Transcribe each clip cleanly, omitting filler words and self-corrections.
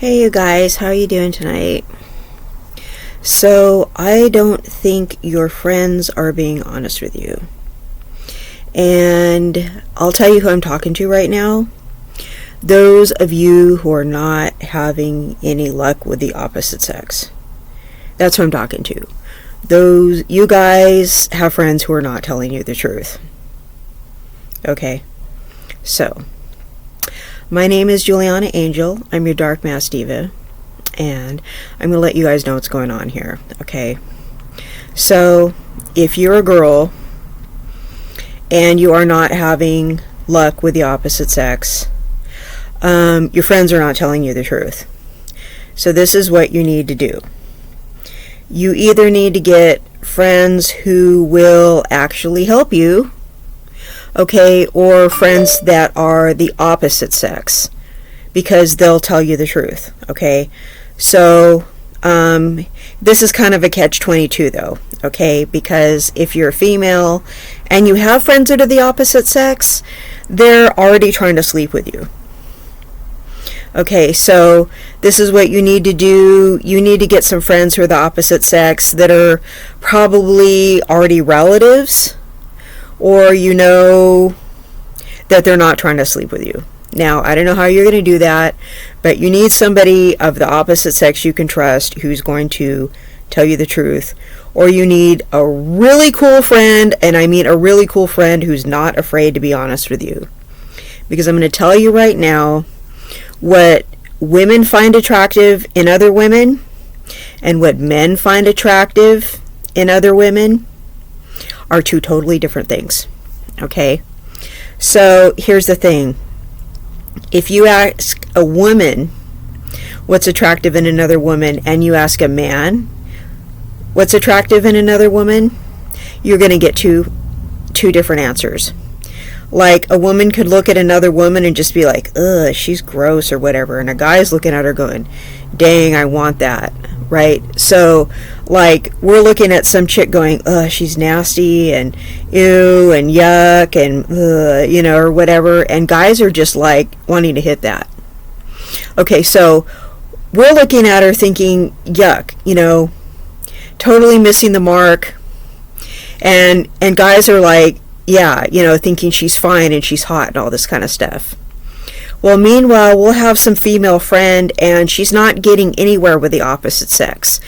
Hey you guys, how are you doing tonight? So, I don't think your friends are being honest with you. And I'll tell you who I'm talking to right now. Those of you who are not having any luck with the opposite sex. That's who I'm talking to. You guys have friends who are not telling you the truth. Okay, so my name is Juliana Angel. I'm your Dark Mass Diva, and I'm going to let you guys know what's going on here, okay? So, if you're a girl and you are not having luck with the opposite sex, your friends are not telling you the truth. So this is what you need to do. You either need to get friends who will actually help you, okay, or friends that are the opposite sex, because they'll tell you the truth, okay? So, this is kind of a catch-22 though, okay? Because if you're a female and you have friends that are the opposite sex, they're already trying to sleep with you. Okay, so this is what you need to do. You need to get some friends who are the opposite sex that are probably already relatives, or you know that they're not trying to sleep with you. Now, I don't know how you're going to do that, but you need somebody of the opposite sex you can trust who's going to tell you the truth. Or you need a really cool friend, and I mean a really cool friend who's not afraid to be honest with you. Because I'm going to tell you right now what women find attractive in other women and what men find attractive in other women are two totally different things. Okay? So here's the thing. If you ask a woman what's attractive in another woman and you ask a man what's attractive in another woman, you're going to get two different answers. Like, a woman could look at another woman and just be like, ugh, she's gross or whatever. And a guy's looking at her going, dang, I want that, right? So, like, we're looking at some chick going, ugh, she's nasty and ew and yuck and or whatever. And guys are just like wanting to hit that. Okay, so we're looking at her thinking, yuck, totally missing the mark. And guys are like, yeah, thinking she's fine and she's hot and all this kind of stuff. Well, meanwhile, we'll have some female friend and she's not getting anywhere with the opposite sex.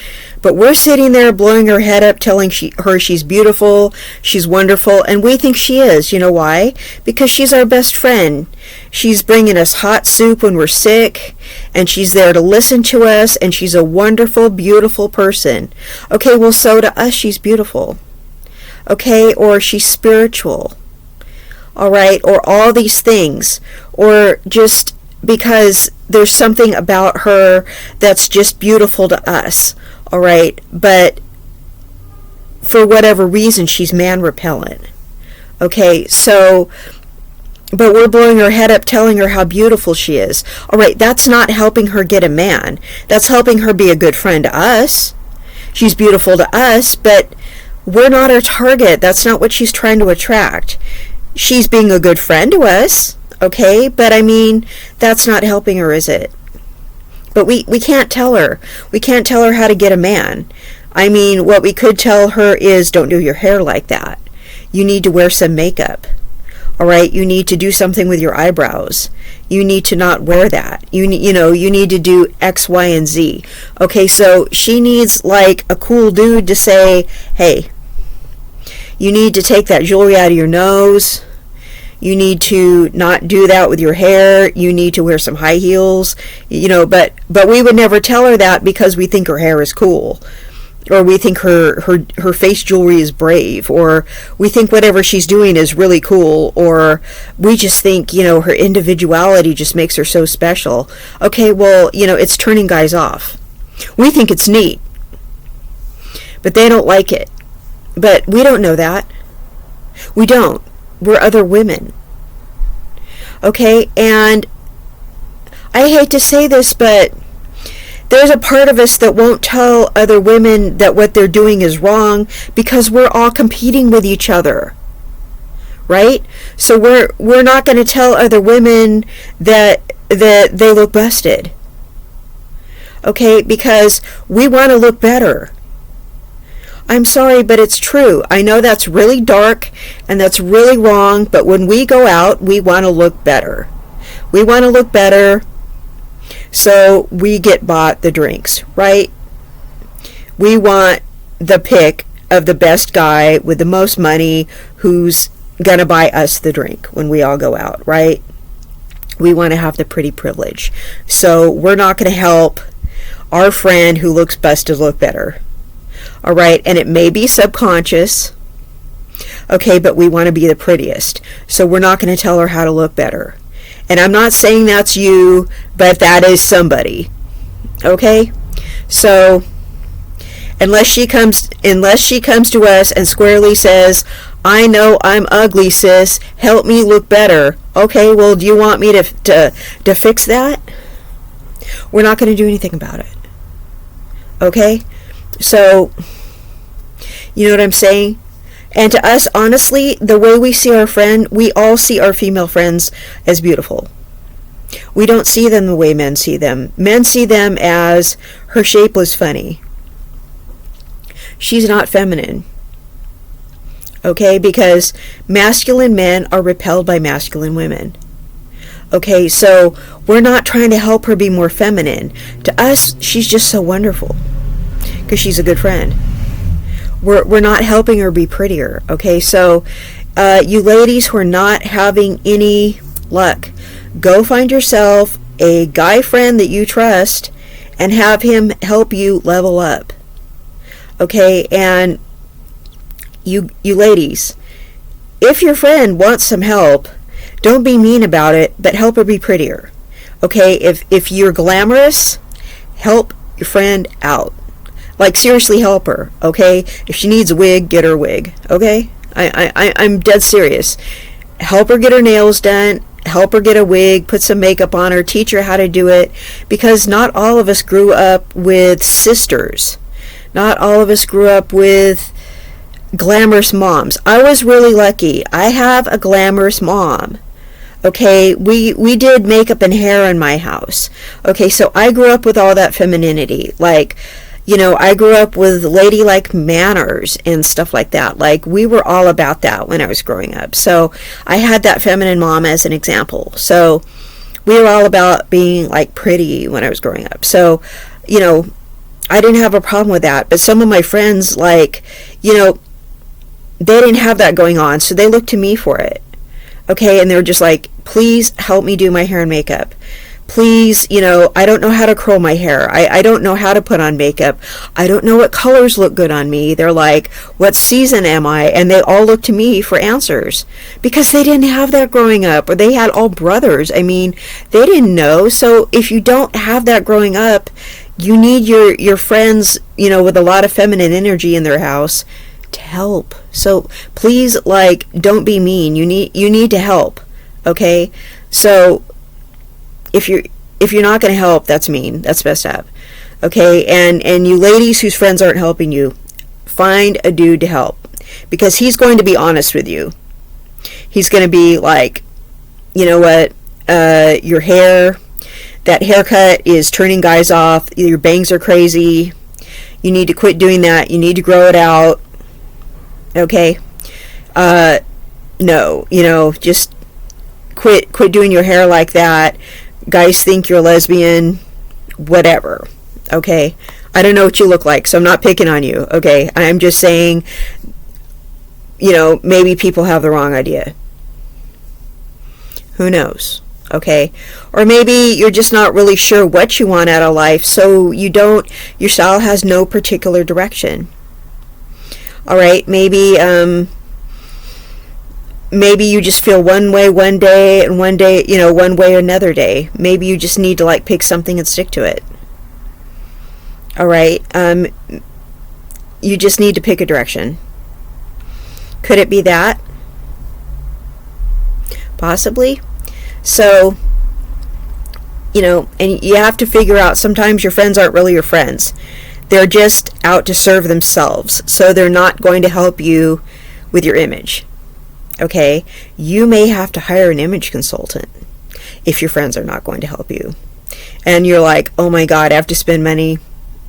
But we're sitting there blowing her head up, telling her she's beautiful, she's wonderful, and we think she is. You know why? Because she's our best friend. She's bringing us hot soup when we're sick, and she's there to listen to us, and she's a wonderful, beautiful person. Okay, well, so to us, she's beautiful. Okay, or she's spiritual, all right, or all these things, or just because there's something about her that's just beautiful to us, all right, but for whatever reason, she's man repellent. Okay, so, but we're blowing her head up telling her how beautiful she is. All right, that's not helping her get a man. That's helping her be a good friend to us. She's beautiful to us, but we're not her target. That's not what she's trying to attract. She's being a good friend to us, okay? But I mean, that's not helping her, is it? But we can't tell her. We can't tell her how to get a man. I mean, what we could tell her is, don't do your hair like that. You need to wear some makeup. All right? You need to do something with your eyebrows. You need to not wear that. You need to do X, Y, and Z. Okay, so she needs like a cool dude to say, hey, you need to take that jewelry out of your nose. You need to not do that with your hair. You need to wear some high heels. But we would never tell her that because we think her hair is cool. Or we think her face jewelry is brave. Or we think whatever she's doing is really cool. Or we just think, her individuality just makes her so special. Okay, well, it's turning guys off. We think it's neat. But they don't like it. But we don't know that. We don't. We're other women. Okay, and I hate to say this, but there's a part of us that won't tell other women that what they're doing is wrong because we're all competing with each other. Right? So we're not going to tell other women that they look busted. Okay, because we want to look better. I'm sorry, but it's true. I know that's really dark and that's really wrong, but when we go out, we want to look better. We want to look better, so we get bought the drinks, right? We want the pick of the best guy with the most money who's going to buy us the drink when we all go out, right? We want to have the pretty privilege. So we're not going to help our friend who looks busted look better. All right, and it may be subconscious, okay, but we want to be the prettiest. So we're not going to tell her how to look better. And I'm not saying that's you, but that is somebody. Okay? So unless she comes to us and squarely says, "I know I'm ugly, sis. Help me look better." Okay, well, do you want me to fix that? We're not going to do anything about it. Okay? So, you know what I'm saying? And to us, honestly, the way we see our friend, we all see our female friends as beautiful. We don't see them the way men see them. Men see them as, her shape was funny. She's not feminine. Okay, because masculine men are repelled by masculine women. Okay, so we're not trying to help her be more feminine. To us, she's just so wonderful because she's a good friend. We're not helping her be prettier. Okay, so you ladies who are not having any luck, go find yourself a guy friend that you trust and have him help you level up. Okay, and you ladies, if your friend wants some help, don't be mean about it, but help her be prettier. Okay, if you're glamorous, help your friend out. Like, seriously, help her. Okay, if she needs a wig, get her a wig. Okay, I'm dead serious. Help her get her nails done. Help her get a wig, put some makeup on her, teach her how to do it, because not all of us grew up with sisters. Not all of us grew up with glamorous moms. I was really lucky. I have a glamorous mom. Okay, we did makeup and hair in my house. Okay, so I grew up with all that femininity. Like, you know, I grew up with ladylike manners and stuff like that. Like, we were all about that when I was growing up. So I had that feminine mom as an example. So we were all about being like pretty when I was growing up. So, you know, I didn't have a problem with that. But some of my friends, like, you know, they didn't have that going on. So they looked to me for it. Okay, and they were just like, please help me do my hair and makeup. Please, you know, I don't know how to curl my hair. I don't know how to put on makeup. I don't know what colors look good on me. They're like, what season am I? And they all look to me for answers because they didn't have that growing up, or they had all brothers. I mean, they didn't know. So if you don't have that growing up, you need your friends, you know, with a lot of feminine energy in their house to help. So please, like, don't be mean. You need to help. Okay? So if you're not going to help, that's mean. That's messed up. Okay? And you ladies whose friends aren't helping you, find a dude to help, because he's going to be honest with you. He's going to be like, you know what? Your hair, that haircut is turning guys off. Your bangs are crazy. You need to quit doing that. You need to grow it out. Okay? No, you know, just quit doing your hair like that. Guys think you're a lesbian, whatever. Okay? I don't know what you look like, so I'm not picking on you. Okay? I'm just saying, you know, maybe people have the wrong idea. Who knows? Okay? Or maybe you're just not really sure what you want out of life, so your style has no particular direction. All right? Maybe you just feel one way one day, and one day, you know, one way another day. Maybe you just need to, like, pick something and stick to it. All right? You just need to pick a direction. Could it be that? Possibly. So, you know, and you have to figure out, sometimes your friends aren't really your friends. They're just out to serve themselves. So they're not going to help you with your image. Okay? You may have to hire an image consultant if your friends are not going to help you. and you're like, oh my God, I have to spend money.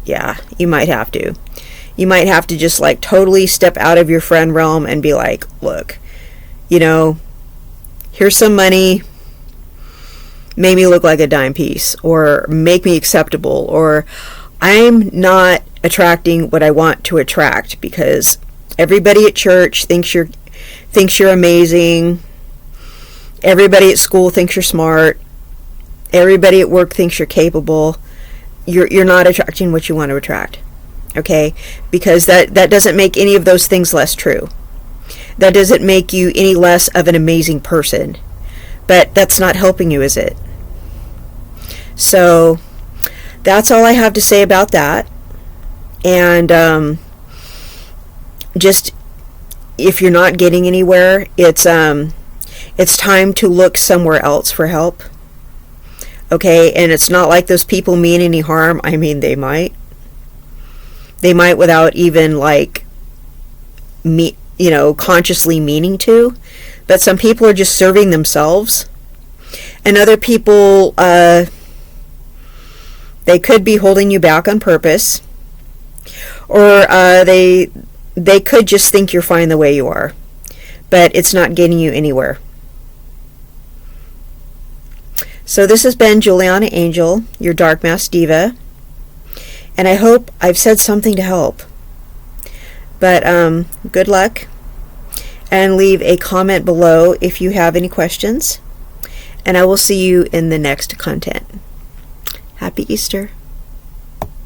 Yeah, you might have to. You might have to just like totally step out of your friend realm and be like, look, you know, here's some money, make me look like a dime piece, or make me acceptable, or I'm not attracting what I want to attract because everybody at church thinks you're amazing. Everybody at school thinks you're smart. Everybody at work thinks you're capable. You're not attracting what you want to attract. Okay? Because that doesn't make any of those things less true. That doesn't make you any less of an amazing person. But that's not helping you, is it? So that's all I have to say about that. And just if you're not getting anywhere, it's time to look somewhere else for help. Okay, and it's not like those people mean any harm. I mean, they might without even like consciously meaning to. But some people are just serving themselves, and other people they could be holding you back on purpose, or they could just think you're fine the way you are, but it's not getting you anywhere. So this has been Juliana Angel, your Dark Mask Diva, and I hope I've said something to help. But good luck, and leave a comment below if you have any questions, and I will see you in the next content. Happy Easter.